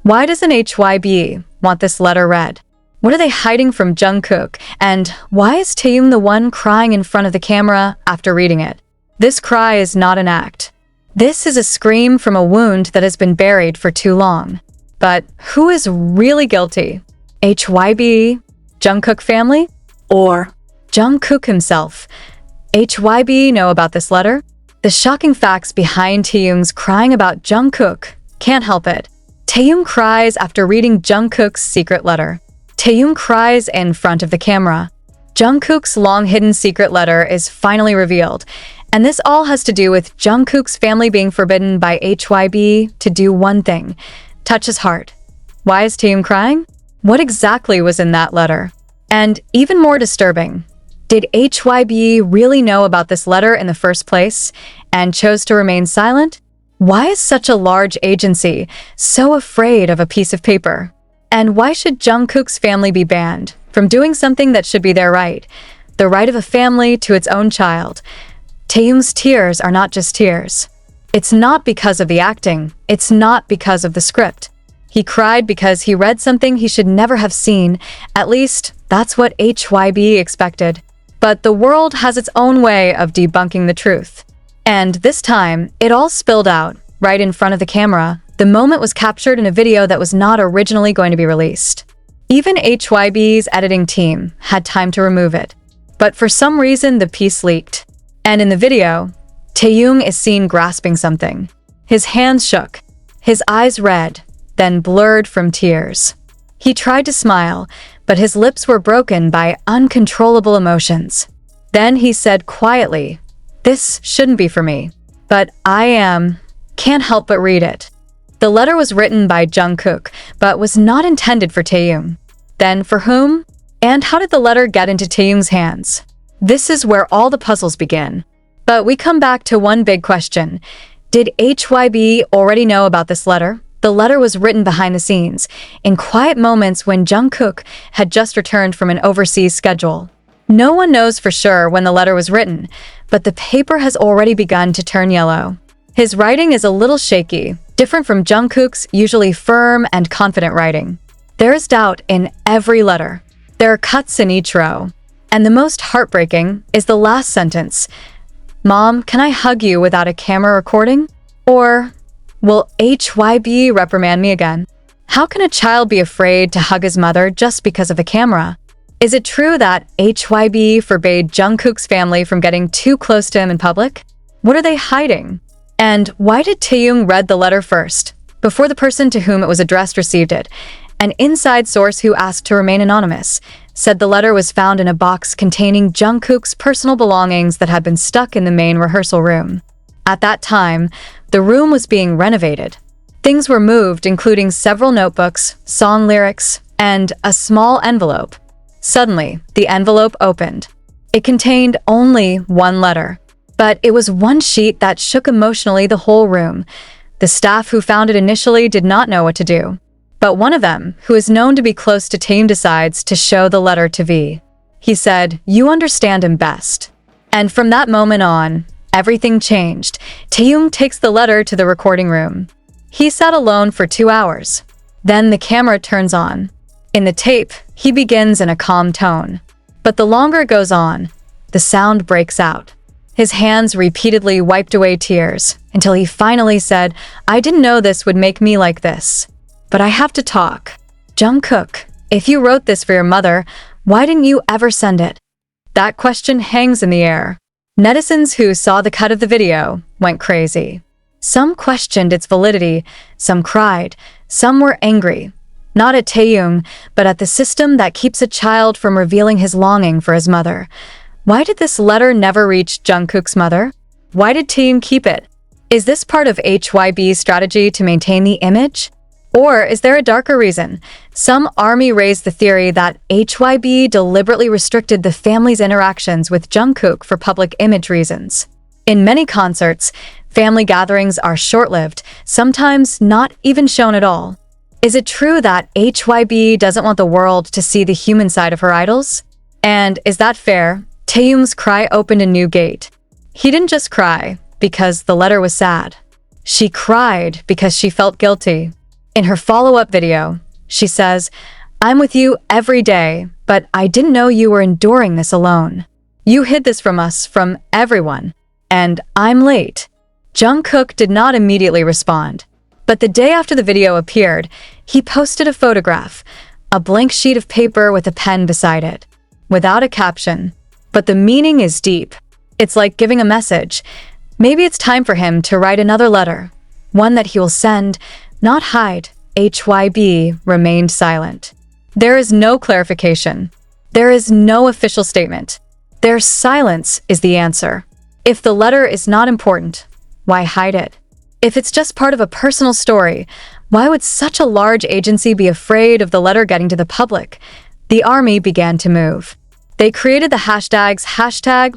Why doesn't HYBE want this letter read? What are they hiding from Jungkook? And why is Taehyung the one crying in front of the camera after reading it? This cry is not an act. This is a scream from a wound that has been buried for too long. But who is really guilty? HYBE, Jungkook family, or Jungkook himself? HYBE know about this letter? The shocking facts behind Taehyung's crying about Jungkook can't help it. Taehyung cries after reading Jungkook's secret letter. Taehyung cries in front of the camera. Jungkook's long-hidden secret letter is finally revealed, and this all has to do with Jungkook's family being forbidden by HYBE to do one thing: touch his heart. Why is Taehyung crying? What exactly was in that letter? And even more disturbing, did HYBE really know about this letter in the first place and chose to remain silent? Why is such a large agency so afraid of a piece of paper? And why should Jungkook's family be banned from doing something that should be their right, the right of a family to its own child? Taehyung's tears are not just tears. It's not because of the acting. It's not because of the script. He cried because he read something he should never have seen. At least, that's what HYBE expected. But the world has its own way of debunking the truth. And this time, it all spilled out, right in front of the camera. The moment was captured in a video that was not originally going to be released. Even HYBE's editing team had time to remove it. But for some reason, the piece leaked. And in the video, Taehyung is seen grasping something. His hands shook, his eyes red, then blurred from tears. He tried to smile, but his lips were broken by uncontrollable emotions. Then he said quietly, "This shouldn't be for me, but can't help but read it." The letter was written by Jungkook, but was not intended for Taehyung. Then for whom? And how did the letter get into Taehyung's hands? This is where all the puzzles begin. But we come back to one big question. Did HYBE already know about this letter? The letter was written behind the scenes, in quiet moments when Jungkook had just returned from an overseas schedule. No one knows for sure when the letter was written, but the paper has already begun to turn yellow. His writing is a little shaky, different from Jungkook's usually firm and confident writing. There is doubt in every letter. There are cuts in each row. And the most heartbreaking is the last sentence. "Mom, can I hug you without a camera recording?" Or, "Will HYBE reprimand me again?" How can a child be afraid to hug his mother just because of a camera? Is it true that HYBE forbade Jungkook's family from getting too close to him in public? What are they hiding? And why did Taehyung read the letter first, before the person to whom it was addressed received it? An inside source who asked to remain anonymous said the letter was found in a box containing Jungkook's personal belongings that had been stuck in the main rehearsal room. At that time, the room was being renovated. Things were moved, including several notebooks, song lyrics, and a small envelope. Suddenly, the envelope opened. It contained only one letter, but it was one sheet that shook emotionally the whole room. The staff who found it initially did not know what to do. But one of them, who is known to be close to Taehyung, decides to show the letter to V. He said, "You understand him best." And from that moment on, everything changed. Taehyung takes the letter to the recording room. He sat alone for 2 hours. Then the camera turns on. In the tape, he begins in a calm tone. But the longer it goes on, the sound breaks out. His hands repeatedly wiped away tears until he finally said, "I didn't know this would make me like this. But I have to talk. Jungkook, if you wrote this for your mother, why didn't you ever send it?" That question hangs in the air. Netizens who saw the cut of the video went crazy. Some questioned its validity, some cried, some were angry. Not at Taehyung, but at the system that keeps a child from revealing his longing for his mother. Why did this letter never reach Jungkook's mother? Why did Taehyung keep it? Is this part of HYBE's strategy to maintain the image? Or is there a darker reason? Some army raised the theory that HYBE deliberately restricted the family's interactions with Jungkook for public image reasons. In many concerts, family gatherings are short-lived, sometimes not even shown at all. Is it true that HYBE doesn't want the world to see the human side of her idols? And is that fair? Taehyung's cry opened a new gate. He didn't just cry because the letter was sad. She cried because she felt guilty. In her follow-up video, she says, "I'm with you every day, but I didn't know you were enduring this alone. You hid this from us, from everyone. And I'm late." Jungkook did not immediately respond. But the day after the video appeared, he posted a photograph, a blank sheet of paper with a pen beside it, without a caption. But the meaning is deep. It's like giving a message. Maybe it's time for him to write another letter, one that he will send, not hide. HYBE remained silent. There is no clarification. There is no official statement. Their silence is the answer. If the letter is not important, why hide it? If it's just part of a personal story, why would such a large agency be afraid of the letter getting to the public? The army began to move. They created the hashtags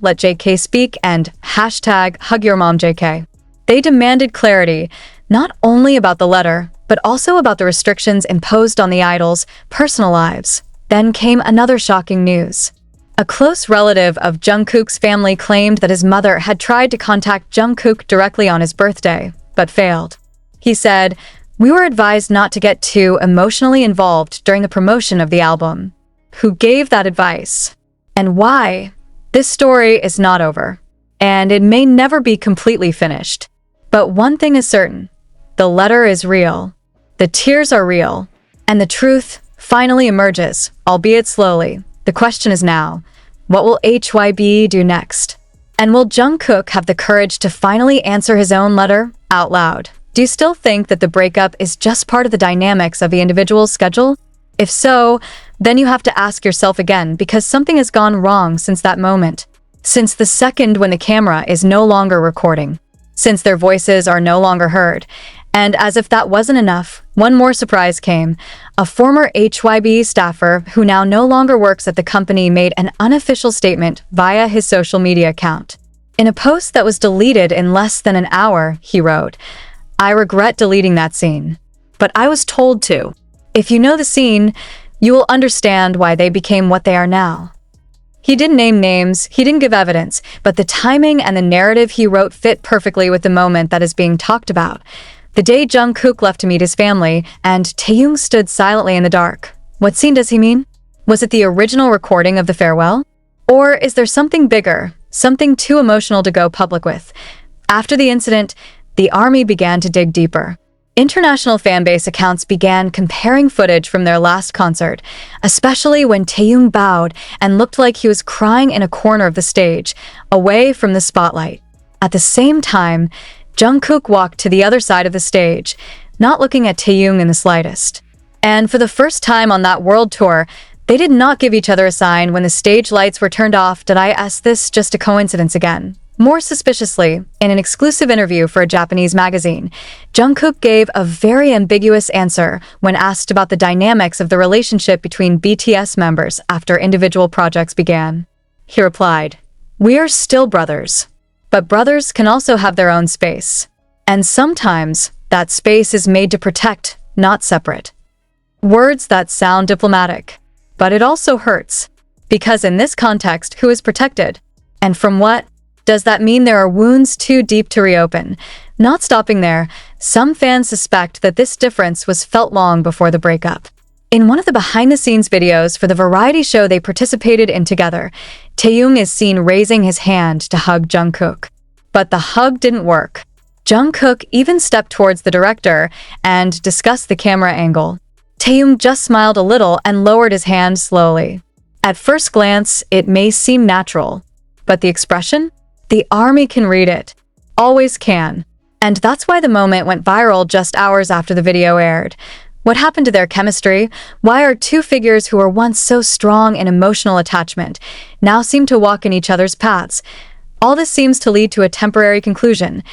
#LetJK and #HugYourMomJK. They demanded clarity, not only about the letter, but also about the restrictions imposed on the idols' personal lives. Then came another shocking news. A close relative of Jungkook's family claimed that his mother had tried to contact Jungkook directly on his birthday, but failed. He said, "We were advised not to get too emotionally involved during the promotion of the album." Who gave that advice? And why? This story is not over, and it may never be completely finished. But one thing is certain. The letter is real. The tears are real. And the truth finally emerges, albeit slowly. The question is now, what will HYBE do next? And will Jungkook have the courage to finally answer his own letter out loud? Do you still think that the breakup is just part of the dynamics of the individual's schedule? If so, then you have to ask yourself again, because something has gone wrong since that moment. Since the second when the camera is no longer recording. Since their voices are no longer heard. And as if that wasn't enough, one more surprise came. A former HYBE staffer who now no longer works at the company made an unofficial statement via his social media account. In a post that was deleted in less than an hour, he wrote, "I regret deleting that scene, but I was told to. If you know the scene, you will understand why they became what they are now." He didn't name names, he didn't give evidence, but the timing and the narrative he wrote fit perfectly with the moment that is being talked about. The day Jungkook left to meet his family, and Taehyung stood silently in the dark. What scene does he mean? Was it the original recording of the farewell? Or is there something bigger, something too emotional to go public with? After the incident, the army began to dig deeper. International fanbase accounts began comparing footage from their last concert, especially when Taehyung bowed and looked like he was crying in a corner of the stage, away from the spotlight. At the same time, Jungkook walked to the other side of the stage, not looking at Taehyung in the slightest. And for the first time on that world tour, they did not give each other a sign when the stage lights were turned off. Did I ask this just a coincidence again? More suspiciously, in an exclusive interview for a Japanese magazine, Jungkook gave a very ambiguous answer when asked about the dynamics of the relationship between BTS members after individual projects began. He replied, "We are still brothers. But brothers can also have their own space. And sometimes that space is made to protect, not separate." Words that sound diplomatic, but it also hurts. Because in this context, who is protected? And from what? Does that mean there are wounds too deep to reopen? Not stopping there, some fans suspect that this difference was felt long before the breakup. In one of the behind-the-scenes videos for the variety show they participated in together, Taehyung is seen raising his hand to hug Jungkook. But the hug didn't work. Jungkook even stepped towards the director and discussed the camera angle. Taehyung just smiled a little and lowered his hand slowly. At first glance, it may seem natural. But the expression? The army can read it. Always can. And that's why the moment went viral just hours after the video aired. What happened to their chemistry? Why are two figures who were once so strong in emotional attachment now seem to walk in each other's paths? All this seems to lead to a temporary conclusion.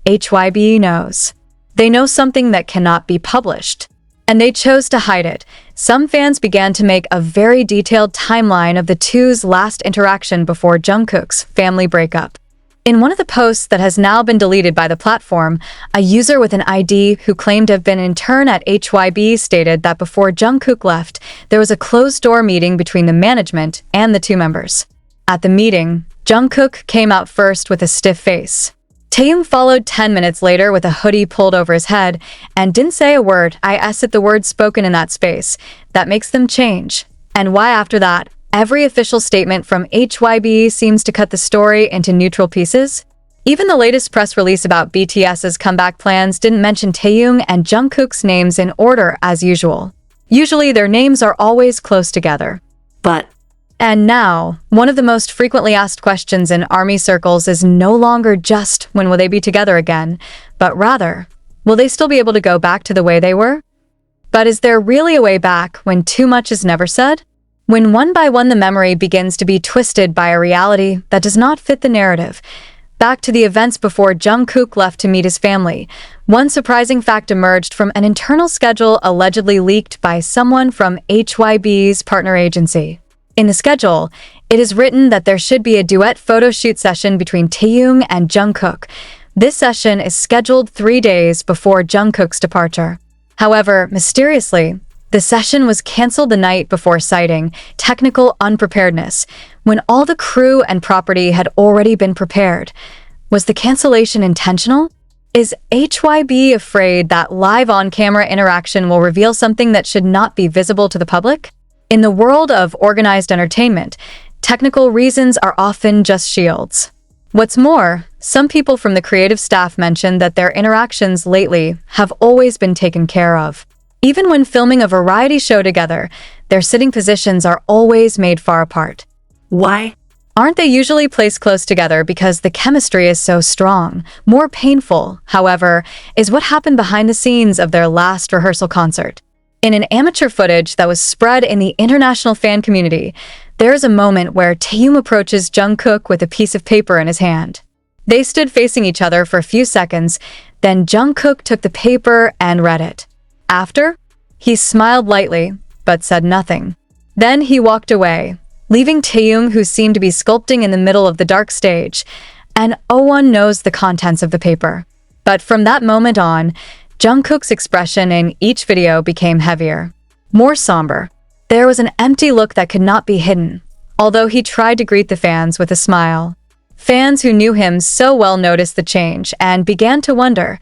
HYBE knows. They know something that cannot be published. And they chose to hide it. Some fans began to make a very detailed timeline of the two's last interaction before Jungkook's family breakup. In one of the posts that has now been deleted by the platform, a user with an ID who claimed to have been an intern at HYBE stated that before Jungkook left, there was a closed-door meeting between the management and the two members. At the meeting, Jungkook came out first with a stiff face. Taehyung followed 10 minutes later with a hoodie pulled over his head and didn't say a word. I asked at the words spoken in that space. That makes them change. And why after that, every official statement from HYBE seems to cut the story into neutral pieces? Even the latest press release about BTS's comeback plans didn't mention Taehyung and Jungkook's names in order as usual. Usually their names are always close together. And now, one of the most frequently asked questions in ARMY circles is no longer just when will they be together again, but rather, will they still be able to go back to the way they were? But is there really a way back when too much is never said? When one by one the memory begins to be twisted by a reality that does not fit the narrative? Back to the events before Jungkook left to meet his family, one surprising fact emerged from an internal schedule allegedly leaked by someone from HYBE's partner agency. In the schedule, it is written that there should be a duet photo shoot session between Taehyung and Jungkook. This session is scheduled 3 days before Jungkook's departure. However, mysteriously, the session was canceled the night before, citing technical unpreparedness, when all the crew and property had already been prepared. Was the cancellation intentional? Is HYBE afraid that live on-camera interaction will reveal something that should not be visible to the public? In the world of organized entertainment, technical reasons are often just shields. What's more, some people from the creative staff mentioned that their interactions lately have always been taken care of. Even when filming a variety show together, their sitting positions are always made far apart. Why? Aren't they usually placed close together because the chemistry is so strong? More painful, however, is what happened behind the scenes of their last rehearsal concert. In an amateur footage that was spread in the international fan community, there is a moment where Taehyung approaches Jungkook with a piece of paper in his hand. They stood facing each other for a few seconds, then Jungkook took the paper and read it. After, he smiled lightly, but said nothing. Then he walked away, leaving Taehyung, who seemed to be sculpting in the middle of the dark stage, and no one knows the contents of the paper. But from that moment on, Jungkook's expression in each video became heavier, more somber. There was an empty look that could not be hidden, although he tried to greet the fans with a smile. Fans who knew him so well noticed the change and began to wonder,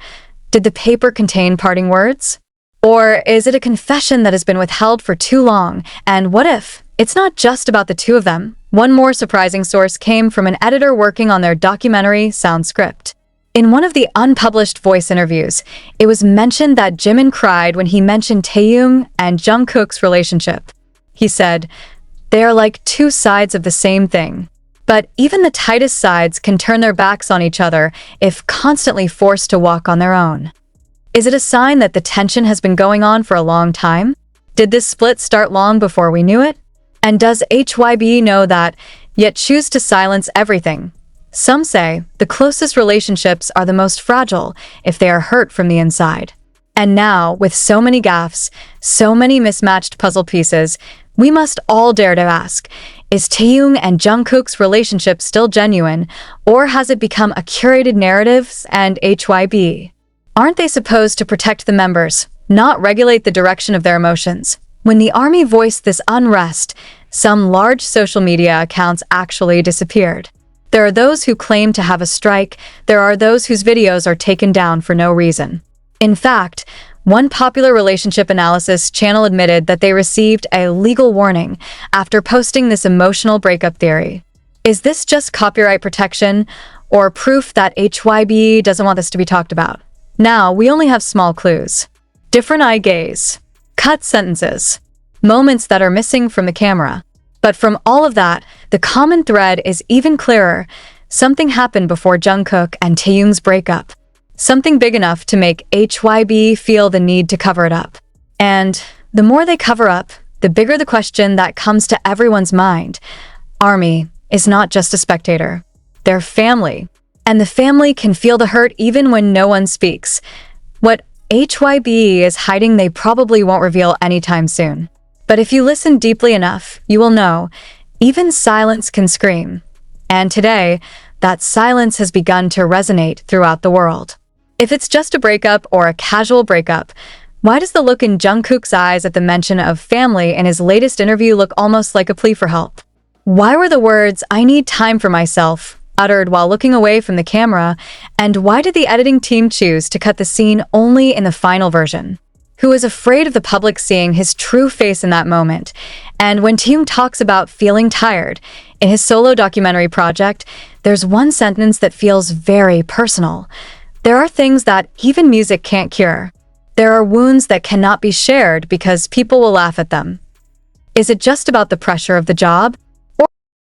did the paper contain parting words? Or is it a confession that has been withheld for too long? And what if it's not just about the two of them? One more surprising source came from an editor working on their documentary sound script. In one of the unpublished voice interviews, it was mentioned that Jimin cried when he mentioned Taehyung and Jungkook's relationship. He said, "They are like two sides of the same thing. But even the tightest sides can turn their backs on each other if constantly forced to walk on their own." Is it a sign that the tension has been going on for a long time? Did this split start long before we knew it? And does HYBE know that, yet choose to silence everything? Some say the closest relationships are the most fragile if they are hurt from the inside. And now, with so many gaffes, so many mismatched puzzle pieces, we must all dare to ask, is Taehyung and Jungkook's relationship still genuine, or has it become a curated narrative? And HYBE? Aren't they supposed to protect the members, not regulate the direction of their emotions? When the ARMY voiced this unrest, some large social media accounts actually disappeared. There are those who claim to have a strike. There are those whose videos are taken down for no reason. In fact, one popular relationship analysis channel admitted that they received a legal warning after posting this emotional breakup theory. Is this just copyright protection or proof that HYBE doesn't want this to be talked about? Now, we only have small clues. Different eye gaze, cut sentences, moments that are missing from the camera. But from all of that, the common thread is even clearer. Something happened before Jungkook and Taehyung's breakup. Something big enough to make HYBE feel the need to cover it up. And the more they cover up, the bigger the question that comes to everyone's mind. ARMY is not just a spectator. They're family. And the family can feel the hurt even when no one speaks. What HYBE is hiding, they probably won't reveal anytime soon. But if you listen deeply enough, you will know, even silence can scream. And today, that silence has begun to resonate throughout the world. If it's just a breakup or a casual breakup, why does the look in Jungkook's eyes at the mention of family in his latest interview look almost like a plea for help? Why were the words, "I need time for myself," uttered while looking away from the camera? And why did the editing team choose to cut the scene only in the final version? Who was afraid of the public seeing his true face in that moment? And when Taehyung talks about feeling tired in his solo documentary project, there's one sentence that feels very personal. There are things that even music can't cure. There are wounds that cannot be shared because people will laugh at them. Is it just about the pressure of the job?